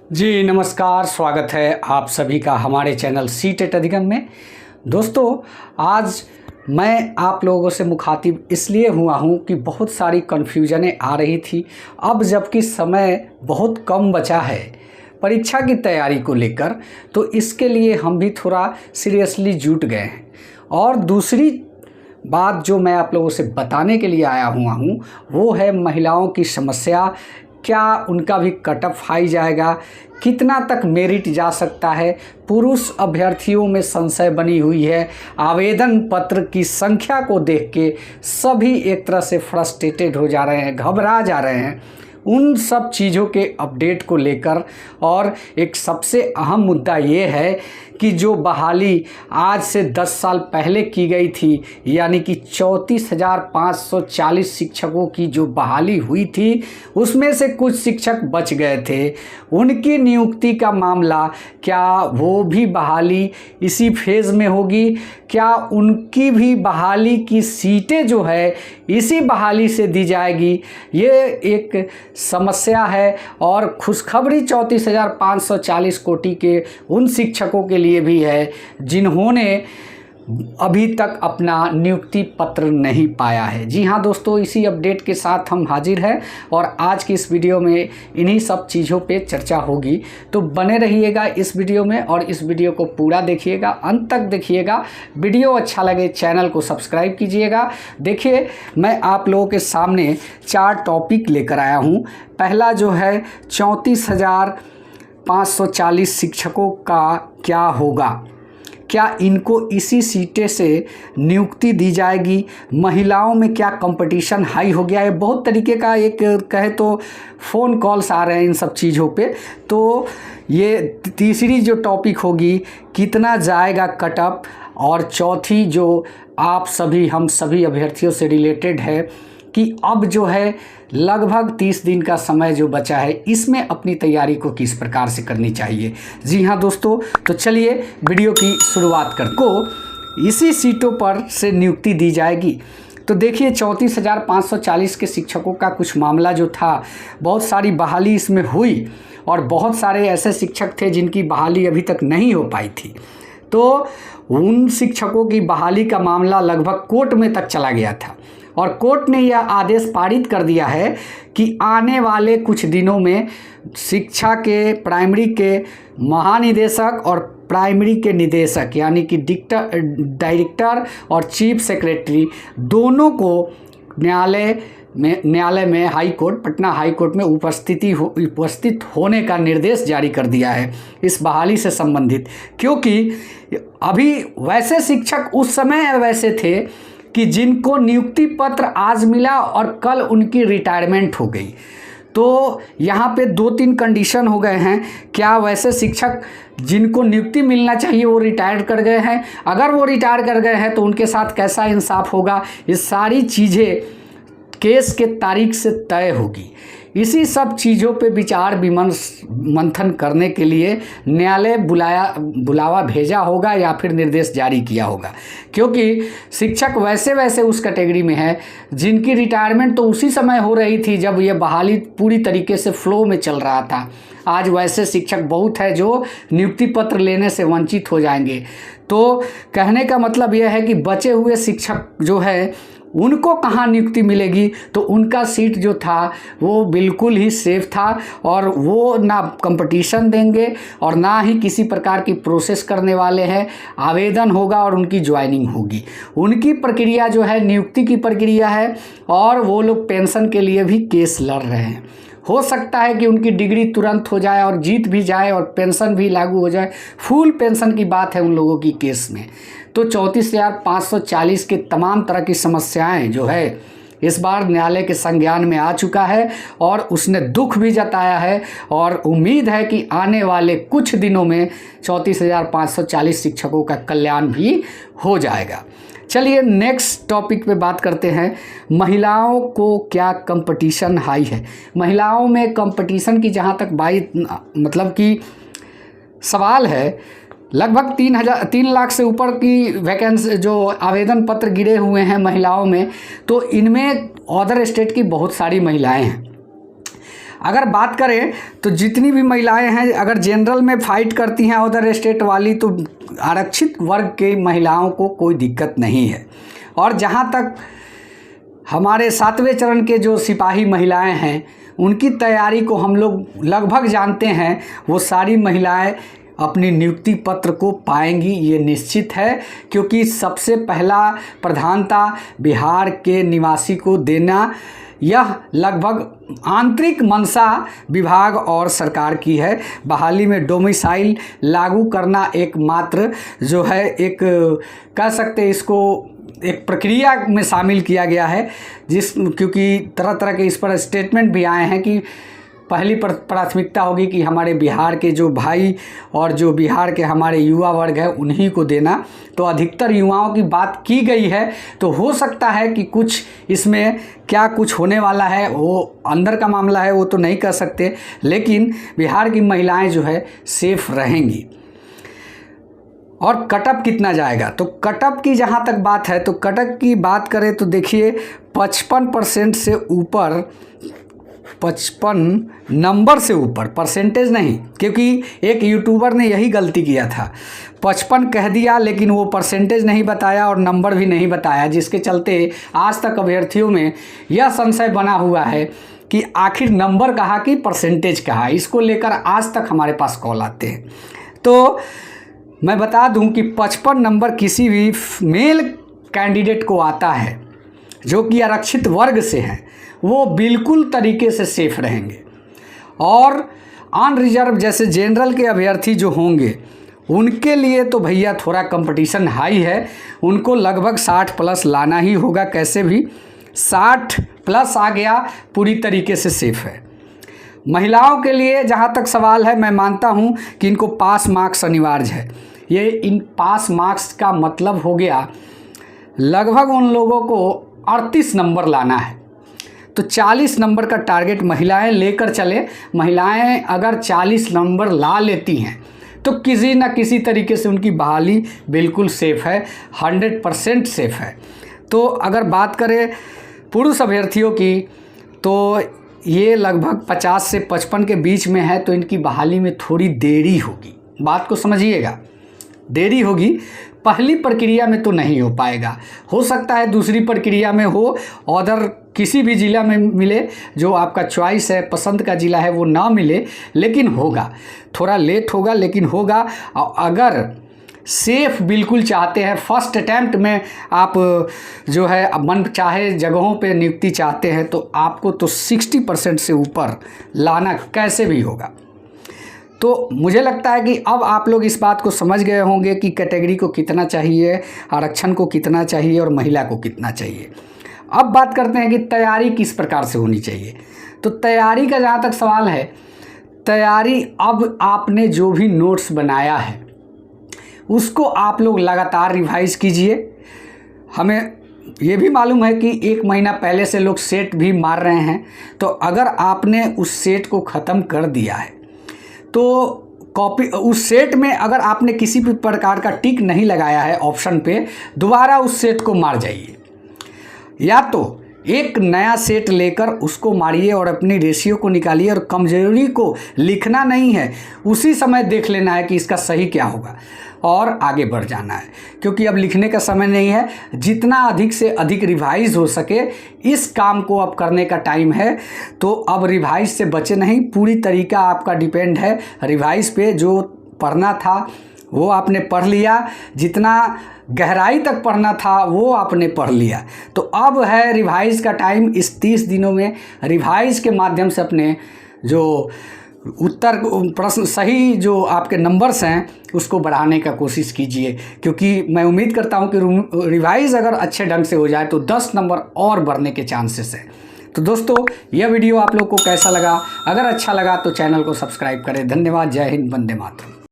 जी नमस्कार, स्वागत है आप सभी का हमारे चैनल सीटेट अधिगम में। दोस्तों, आज मैं आप लोगों से मुखातिब इसलिए हुआ हूं कि बहुत सारी कन्फ्यूजनें आ रही थी। अब जबकि समय बहुत कम बचा है परीक्षा की तैयारी को लेकर, तो इसके लिए हम भी थोड़ा सीरियसली जुट गए हैं। और दूसरी बात जो मैं आप लोगों से बताने के लिए आया हुआ हूँ वो है महिलाओं की समस्या। क्या उनका भी कट ऑफ हाई जाएगा? कितना तक मेरिट जा सकता है? पुरुष अभ्यर्थियों में संशय बनी हुई है। आवेदन पत्र की संख्या को देख के सभी एक तरह से फ्रस्ट्रेटेड हो जा रहे हैं, घबरा जा रहे हैं। उन सब चीज़ों के अपडेट को लेकर और एक सबसे अहम मुद्दा ये है कि जो बहाली आज से 10 साल पहले की गई थी, यानी कि 34,540 शिक्षकों की जो बहाली हुई थी, उसमें से कुछ शिक्षक बच गए थे। उनकी नियुक्ति का मामला, क्या वो भी बहाली इसी फेज़ में होगी? क्या उनकी भी बहाली की सीटें जो है इसी बहाली से दी जाएगी? ये एक समस्या है। और खुशखबरी 34,540 कोटि के उन शिक्षकों के लिए भी है जिन्होंने अभी तक अपना नियुक्ति पत्र नहीं पाया है। जी हाँ दोस्तों, इसी अपडेट के साथ हम हाजिर हैं और आज की इस वीडियो में इन्हीं सब चीज़ों पे चर्चा होगी। तो बने रहिएगा इस वीडियो में और इस वीडियो को पूरा देखिएगा, अंत तक देखिएगा। वीडियो अच्छा लगे चैनल को सब्सक्राइब कीजिएगा। देखिए, मैं आप लोगों के सामने 4 टॉपिक लेकर आया हूँ। पहला जो है 34,540 शिक्षकों का क्या होगा, क्या इनको इसी सीटें से नियुक्ति दी जाएगी? महिलाओं में क्या कंपटीशन हाई हो गया है? बहुत तरीके का एक कहे तो फ़ोन कॉल्स आ रहे हैं इन सब चीज़ों पे। तो ये तीसरी जो टॉपिक होगी, कितना जाएगा कट ऑफ? और चौथी जो आप सभी हम सभी अभ्यर्थियों से रिलेटेड है कि अब जो है लगभग 30 दिन का समय जो बचा है, इसमें अपनी तैयारी को किस प्रकार से करनी चाहिए। जी हाँ दोस्तों, तो चलिए वीडियो की शुरुआत कर को इसी सीटों पर से नियुक्ति दी जाएगी। तो देखिए, 34,540 के शिक्षकों का कुछ मामला जो था, बहुत सारी बहाली इसमें हुई और बहुत सारे ऐसे शिक्षक थे जिनकी बहाली अभी तक नहीं हो पाई थी। तो उन शिक्षकों की बहाली का मामला लगभग कोर्ट में तक चला गया था और कोर्ट ने यह आदेश पारित कर दिया है कि आने वाले कुछ दिनों में शिक्षा के प्राइमरी के महानिदेशक और प्राइमरी के निदेशक, यानी कि डायरेक्टर और चीफ सेक्रेटरी, दोनों को न्यायालय में high court, Patna high court में उपस्थित होने का निर्देश जारी कर दिया है इस बहाली से संबंधित। क्योंकि अभी वैसे शिक्षक उस समय वैसे थे कि जिनको नियुक्ति पत्र आज मिला और कल उनकी रिटायरमेंट हो गई। तो यहाँ पे 2-3 कंडीशन हो गए हैं। क्या वैसे शिक्षक जिनको नियुक्ति मिलना चाहिए वो रिटायर कर गए हैं? अगर वो रिटायर कर गए हैं तो उनके साथ कैसा इंसाफ होगा? ये सारी चीज़ें केस के तारीख से तय होगी। इसी सब चीज़ों पे विचार विमर्श मंथन करने के लिए न्यायालय बुलावा भेजा होगा या फिर निर्देश जारी किया होगा। क्योंकि शिक्षक वैसे उस कैटेगरी में है जिनकी रिटायरमेंट तो उसी समय हो रही थी जब ये बहाली पूरी तरीके से फ्लो में चल रहा था। आज वैसे शिक्षक बहुत है जो नियुक्ति पत्र लेने से वंचित हो जाएंगे। तो कहने का मतलब यह है कि बचे हुए शिक्षक जो है उनको कहाँ नियुक्ति मिलेगी? तो उनका सीट जो था वो बिल्कुल ही सेफ था और वो ना कंपटीशन देंगे और ना ही किसी प्रकार की प्रोसेस करने वाले हैं। आवेदन होगा और उनकी ज्वाइनिंग होगी। उनकी प्रक्रिया जो है नियुक्ति की प्रक्रिया है और वो लोग पेंशन के लिए भी केस लड़ रहे हैं। हो सकता है कि उनकी डिग्री तुरंत हो जाए और जीत भी जाए और पेंशन भी लागू हो जाए। फुल पेंशन की बात है उन लोगों की केस में। तो 34,540 के तमाम तरह की समस्याएं जो है इस बार न्यायालय के संज्ञान में आ चुका है और उसने दुख भी जताया है और उम्मीद है कि आने वाले कुछ दिनों में 34,540 शिक्षकों का कल्याण भी हो जाएगा। चलिए नेक्स्ट टॉपिक पे बात करते हैं। महिलाओं को क्या कंपटीशन हाई है? महिलाओं में कंपटीशन की जहाँ तक मतलब कि सवाल है, लगभग 3 लाख से ऊपर की वैकेंसी जो आवेदन पत्र गिरे हुए हैं महिलाओं में, तो इनमें अदर स्टेट की बहुत सारी महिलाएं हैं। अगर बात करें तो जितनी भी महिलाएं हैं अगर जनरल में फाइट करती हैं अदर स्टेट वाली, तो आरक्षित वर्ग के महिलाओं को कोई दिक्कत नहीं है। और जहां तक हमारे 7वें चरण के जो सिपाही महिलाएं हैं उनकी तैयारी को हम लोग लगभग जानते हैं, वो सारी महिलाएं अपनी नियुक्ति पत्र को पाएंगी, ये निश्चित है। क्योंकि सबसे पहला प्रधानता बिहार के निवासी को देना, यह लगभग आंतरिक मंशा विभाग और सरकार की है। बहाली में डोमिसाइल लागू करना एकमात्र जो है एक कह सकते हैं इसको एक प्रक्रिया में शामिल किया गया है, क्योंकि तरह तरह के इस पर स्टेटमेंट भी आए हैं कि पहली प्राथमिकता होगी कि हमारे बिहार के जो भाई और जो बिहार के हमारे युवा वर्ग है उन्हीं को देना। तो अधिकतर युवाओं की बात की गई है, तो हो सकता है कि कुछ इसमें क्या कुछ होने वाला है वो अंदर का मामला है, वो तो नहीं कह सकते, लेकिन बिहार की महिलाएं जो है सेफ रहेंगी। और कटअप कितना जाएगा, तो कटअप की जहाँ तक बात है तो कटअप की बात करें तो देखिए 55% से ऊपर, 55 नंबर से ऊपर, परसेंटेज नहीं, क्योंकि एक यूट्यूबर ने यही गलती किया था, 55 कह दिया लेकिन वो परसेंटेज नहीं बताया और नंबर भी नहीं बताया, जिसके चलते आज तक अभ्यर्थियों में यह संशय बना हुआ है कि आखिर नंबर कहा कि परसेंटेज कहा। इसको लेकर आज तक हमारे पास कॉल आते हैं। तो मैं बता दूं कि 55 नंबर किसी भी मेल कैंडिडेट को आता है जो कि आरक्षित वर्ग से हैं, वो बिल्कुल तरीके से सेफ रहेंगे। और ऑन रिजर्व जैसे जनरल के अभ्यर्थी जो होंगे उनके लिए तो भैया थोड़ा कंपटीशन हाई है, उनको लगभग 60 प्लस लाना ही होगा, कैसे भी 60 प्लस आ गया पूरी तरीके से सेफ है। महिलाओं के लिए जहाँ तक सवाल है, मैं मानता हूँ कि इनको पास मार्क्स अनिवार्य है। ये इन पास मार्क्स का मतलब हो गया लगभग उन लोगों को 38 नंबर लाना है। तो 40 नंबर का टारगेट महिलाएं लेकर चले। महिलाएं अगर 40 नंबर ला लेती हैं तो किसी न किसी तरीके से उनकी बहाली बिल्कुल सेफ है, 100% सेफ है। तो अगर बात करें पुरुष अभ्यर्थियों की तो ये लगभग 50 से 55 के बीच में है, तो इनकी बहाली में थोड़ी देरी होगी। बात को समझिएगा, देरी होगी। पहली प्रक्रिया में तो नहीं हो पाएगा, हो सकता है दूसरी प्रक्रिया में हो, अदर किसी भी ज़िला में मिले, जो आपका चॉइस है, पसंद का ज़िला है, वो ना मिले, लेकिन होगा, थोड़ा लेट होगा लेकिन होगा। और अगर सेफ बिल्कुल चाहते हैं, फर्स्ट अटैम्प्ट में आप जो है मन चाहे जगहों पे नियुक्ति चाहते हैं, तो आपको तो 60% से ऊपर लाना कैसे भी होगा। तो मुझे लगता है कि अब आप लोग इस बात को समझ गए होंगे कि कैटेगरी को कितना चाहिए, आरक्षण को कितना चाहिए और महिला को कितना चाहिए। अब बात करते हैं कि तैयारी किस प्रकार से होनी चाहिए। तो तैयारी का जहाँ तक सवाल है, तैयारी अब आपने जो भी नोट्स बनाया है उसको आप लोग लगातार रिवाइज कीजिए। हमें ये भी मालूम है कि 1 महीना पहले से लोग सेट भी मार रहे हैं, तो अगर आपने उस सेट को ख़त्म कर दिया है तो कॉपी उस सेट में अगर आपने किसी भी प्रकार का टिक नहीं लगाया है ऑप्शन पे, दोबारा उस सेट को मार जाइए, या तो एक नया सेट लेकर उसको मारिए और अपनी रेशियो को निकालिए। और कमजोरी को लिखना नहीं है, उसी समय देख लेना है कि इसका सही क्या होगा और आगे बढ़ जाना है, क्योंकि अब लिखने का समय नहीं है। जितना अधिक से अधिक रिवाइज हो सके इस काम को अब करने का टाइम है। तो अब रिवाइज से बचे नहीं, पूरी तरीका आपका डिपेंड है रिवाइज पे। जो पढ़ना था वो आपने पढ़ लिया, जितना गहराई तक पढ़ना था वो आपने पढ़ लिया, तो अब है रिवाइज का टाइम। इस 30 दिनों में रिवाइज के माध्यम से अपने जो उत्तर प्रश्न सही जो आपके नंबर्स हैं उसको बढ़ाने का कोशिश कीजिए, क्योंकि मैं उम्मीद करता हूं कि रिवाइज अगर अच्छे ढंग से हो जाए तो 10 नंबर और बढ़ने के चांसेस हैं। तो दोस्तों, यह वीडियो आप लोग को कैसा लगा? अगर अच्छा लगा तो चैनल को सब्सक्राइब करें। धन्यवाद। जय हिंद, वंदे मातरम।